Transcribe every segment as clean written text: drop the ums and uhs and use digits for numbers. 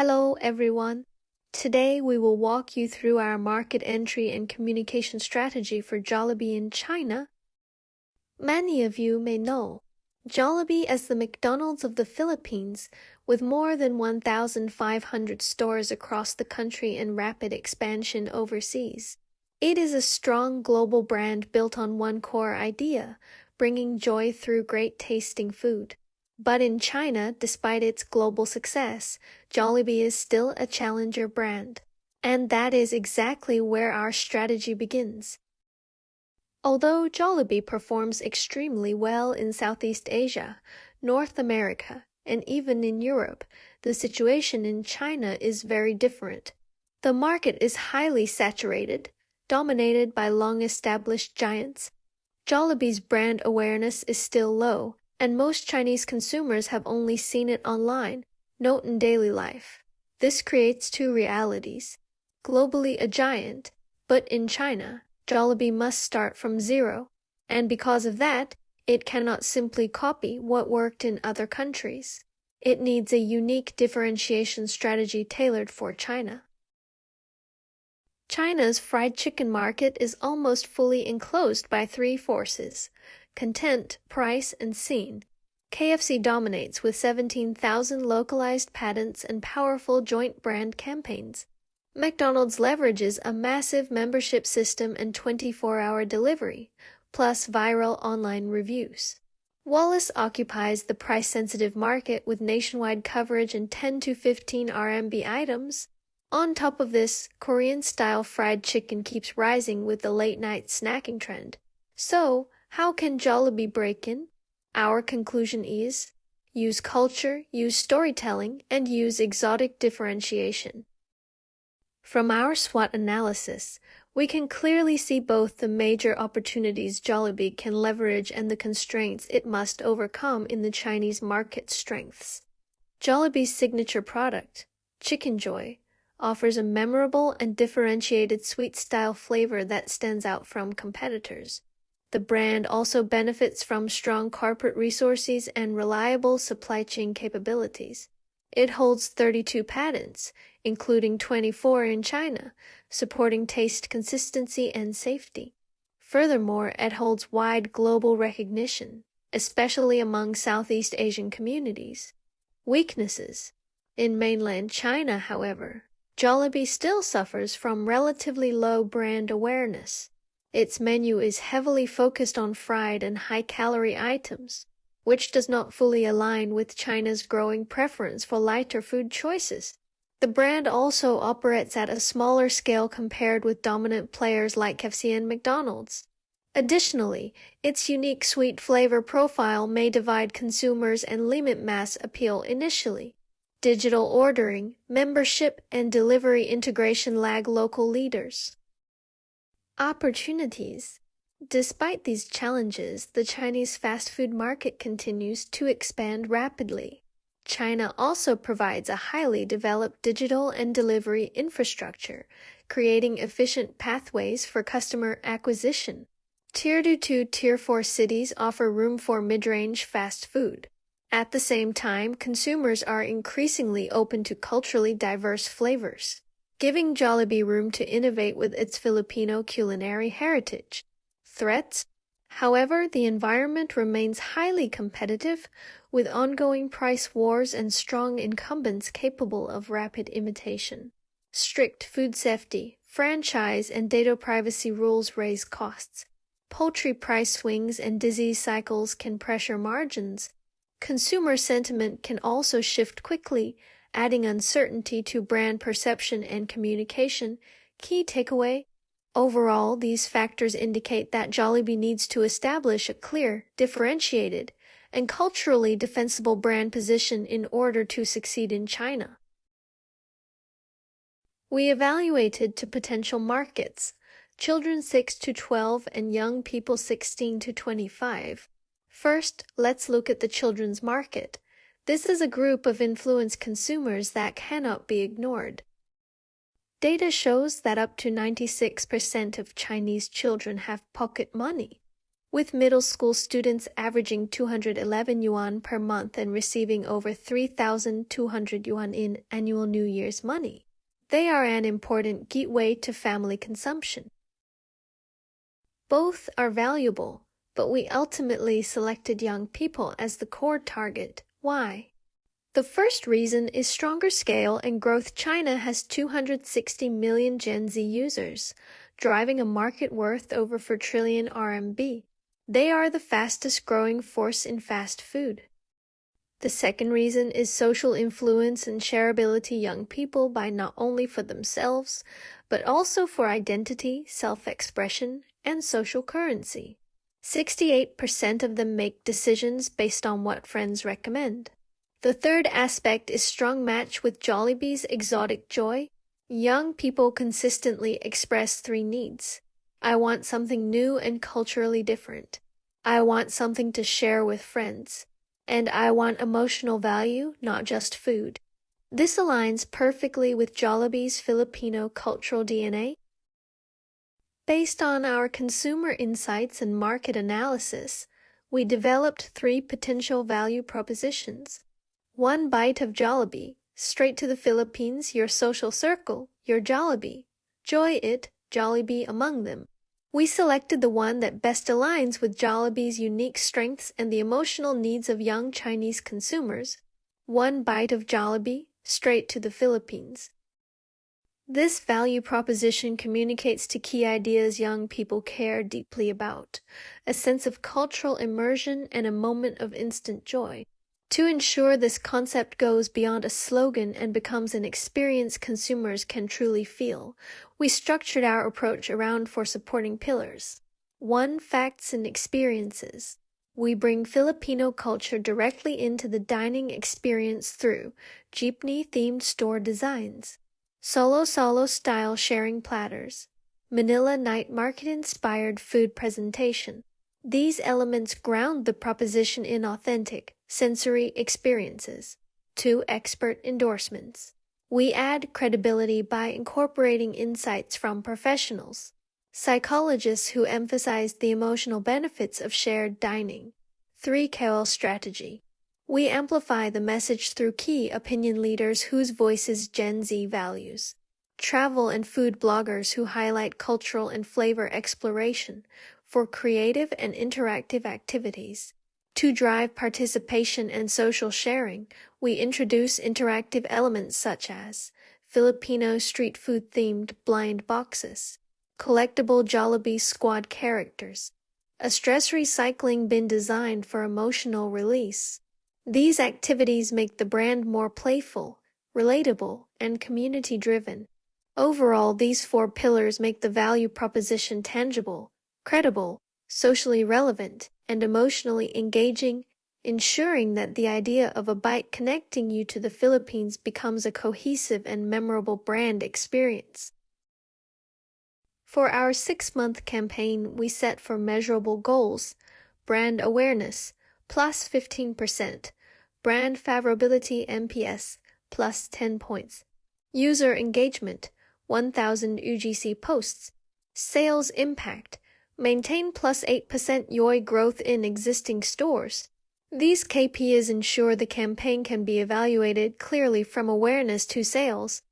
Hello everyone. Today we will walk you through our market entry and communication strategy for Jollibee in China. Many of you may know Jollibee as the McDonald's of the Philippines, with more than 1,500 stores across the country and rapid expansion overseas. It is a strong global brand built on one core idea, bringing joy through great tasting food. But in China, despite its global success, Jollibee is still a challenger brand. And that is exactly where our strategy begins. Although Jollibee performs extremely well in Southeast Asia, North America, and even in Europe, the situation in China is very different. The market is highly saturated, dominated by long-established giants. Jollibee's brand awareness is still low, and most Chinese consumers have only seen it online, not in daily life. This creates two realities. Globally a giant, but in China, Jollibee must start from zero, and because of that, it cannot simply copy what worked in other countries. It needs a unique differentiation strategy tailored for China. China's fried chicken market is almost fully enclosed by three forces: content, price, and scene. KFC dominates with 17,000 localized patents and powerful joint brand campaigns. McDonald's leverages a massive membership system and 24-hour delivery, plus viral online reviews. Wallace occupies the price-sensitive market with nationwide coverage and 10 to 15 RMB items. On top of this, Korean-style fried chicken keeps rising with the late-night snacking trend. So, how can Jollibee break in? Our conclusion is, use culture, use storytelling, and use exotic differentiation. From our SWOT analysis, we can clearly see both the major opportunities Jollibee can leverage and the constraints it must overcome in the Chinese market strengths. Jollibee's signature product, Chicken Joy, offers a memorable and differentiated sweet-style flavor that stands out from competitors. The brand also benefits from strong corporate resources and reliable supply chain capabilities. It holds 32 patents, including 24 in China, supporting taste consistency and safety. Furthermore, it holds wide global recognition, especially among Southeast Asian communities. Weaknesses. In mainland China, however, Jollibee still suffers from relatively low brand awareness. Its menu is heavily focused on fried and high-calorie items, which does not fully align with China's growing preference for lighter food choices. The brand also operates at a smaller scale compared with dominant players like KFC and McDonald's. Additionally, its unique sweet flavor profile may divide consumers and limit mass appeal initially. Digital ordering, membership, and delivery integration lag local leaders. Opportunities. Despite these challenges, the Chinese fast food market continues to expand rapidly. China also provides a highly developed digital and delivery infrastructure, creating efficient pathways for customer acquisition. Tier 2 to Tier 4 cities offer room for mid-range fast food. At the same time, consumers are increasingly open to culturally diverse flavors, giving Jollibee room to innovate with its Filipino culinary heritage. Threats. However, the environment remains highly competitive, with ongoing price wars and strong incumbents capable of rapid imitation. Strict food safety, franchise, and data privacy rules raise costs. Poultry price swings and disease cycles can pressure margins. Consumer sentiment can also shift quickly, adding uncertainty to brand perception and communication. Key takeaway. Overall, these factors indicate that Jollibee needs to establish a clear, differentiated, and culturally defensible brand position in order to succeed in China. We evaluated two potential markets: children 6 to 12 and young people 16 to 25. First, let's look at the children's market. This is a group of influence consumers that cannot be ignored. Data shows that up to 96% of Chinese children have pocket money. with middle school students averaging 211 yuan per month and receiving over 3,200 yuan in annual New Year's money. They are an important gateway to family consumption. Both are valuable, but we ultimately selected young people as the core target. Why? The first reason is stronger scale and growth. China has 260 million Gen Z users, driving a market worth over 4 trillion RMB. They are the fastest growing force in fast food. The second reason is social influence and shareability. Young people buy not only for themselves, but also for identity, self-expression, and social currency. 68% of them make decisions based on what friends recommend. The third aspect is strong match with Jollibee's exotic joy. Young people consistently express three needs. I want something new and culturally different. I want something to share with friends. And I want emotional value, not just food. This aligns perfectly with Jollibee's Filipino cultural DNA. Based on our consumer insights and market analysis, we developed three potential value propositions. One bite of Jollibee, straight to the Philippines, your social circle, your Jollibee. Joy it, Jollibee among them. We selected the one that best aligns with Jollibee's unique strengths and the emotional needs of young Chinese consumers. One bite of Jollibee, straight to the Philippines. This value proposition communicates to key ideas young people care deeply about, a sense of cultural immersion and a moment of instant joy. To ensure this concept goes beyond a slogan and becomes an experience consumers can truly feel, we structured our approach around four supporting pillars. 1. Facts and experiences. We bring Filipino culture directly into the dining experience through jeepney-themed store designs, Solo style sharing platters, Manila night market-inspired food presentation. These elements ground the proposition in authentic, sensory experiences. 2. Expert endorsements. We add credibility by incorporating insights from professionals, psychologists who emphasize the emotional benefits of shared dining. 3. KOL strategy. We amplify the message through key opinion leaders whose voices Gen Z values. Travel and food bloggers who highlight cultural and flavor exploration for creative and interactive activities. To drive participation and social sharing, we introduce interactive elements such as Filipino street food themed blind boxes, collectible Jollibee squad characters, a stress recycling bin designed for emotional release. These activities make the brand more playful, relatable, and community-driven. Overall, these four pillars make the value proposition tangible, credible, socially relevant, and emotionally engaging, ensuring that the idea of a bite connecting you to the Philippines becomes a cohesive and memorable brand experience. For our 6-month campaign, we set for measurable goals: brand awareness, plus 15%, brand favorability NPS, plus 10 points, user engagement, 1,000 UGC posts, sales impact, maintain plus 8% YoY growth in existing stores. These KPIs ensure the campaign can be evaluated clearly from awareness to sales.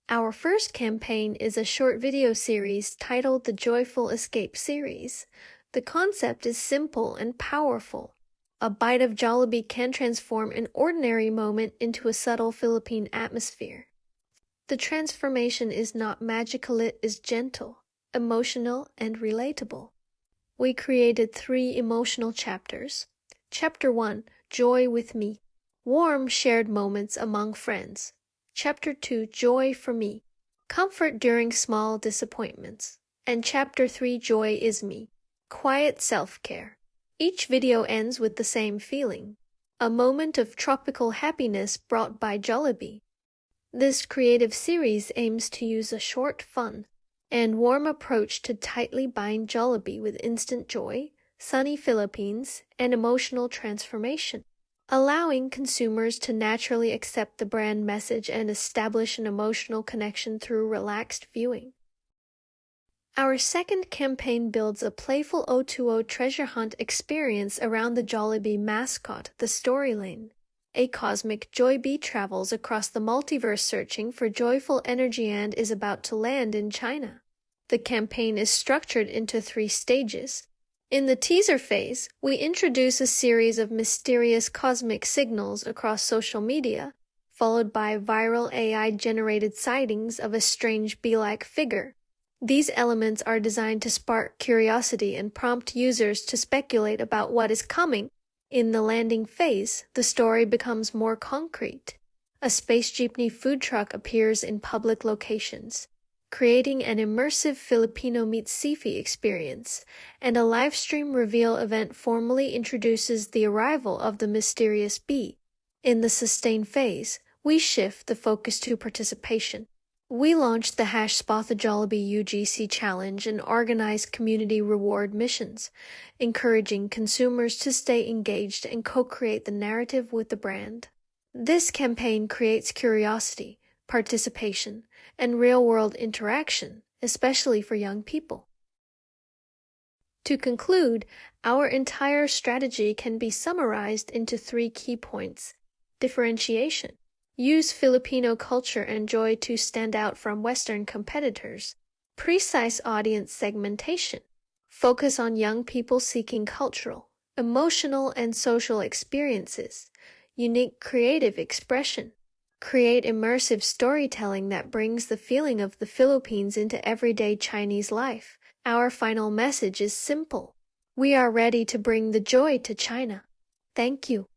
Our first campaign is a short video series titled the Joyful Escape Series. The concept is simple and powerful. A bite of Jollibee can transform an ordinary moment into a subtle Philippine atmosphere. The transformation is not magical, it is gentle, emotional, and relatable. We created 3 emotional chapters. Chapter 1, Joy with Me, warm shared moments among friends. Chapter 2, Joy for Me, comfort during small disappointments. And Chapter 3, Joy is Me, quiet self-care. Each video ends with the same feeling, a moment of tropical happiness brought by Jollibee. This creative series aims to use a short, fun, and warm approach to tightly bind Jollibee with instant joy, sunny Philippines, and emotional transformation, allowing consumers to naturally accept the brand message and establish an emotional connection through relaxed viewing. Our second campaign builds a playful O2O treasure hunt experience around the Jollibee mascot, the Story Lane. A cosmic Joy Bee travels across the multiverse searching for joyful energy and is about to land in China. The campaign is structured into 3 stages. In the teaser phase, we introduce a series of mysterious cosmic signals across social media, followed by viral AI-generated sightings of a strange bee-like figure. These elements are designed to spark curiosity and prompt users to speculate about what is coming. In the landing phase, the story becomes more concrete. A space jeepney food truck appears in public locations, creating an immersive Filipino meets Sifi experience, and a livestream reveal event formally introduces the arrival of the mysterious bee. In the sustain phase, we shift the focus to participation. We launched the #SpotTheJollibee UGC challenge and organized community reward missions, encouraging consumers to stay engaged and co-create the narrative with the brand. This campaign creates curiosity, participation, and real-world interaction, especially for young people. To conclude, our entire strategy can be summarized into 3 key points. Differentiation. Use Filipino culture and joy to stand out from Western competitors. Precise audience segmentation. Focus on young people seeking cultural, emotional, and social experiences. Unique creative expression. Create immersive storytelling that brings the feeling of the Philippines into everyday Chinese life. Our final message is simple. We are ready to bring the joy to China. Thank you.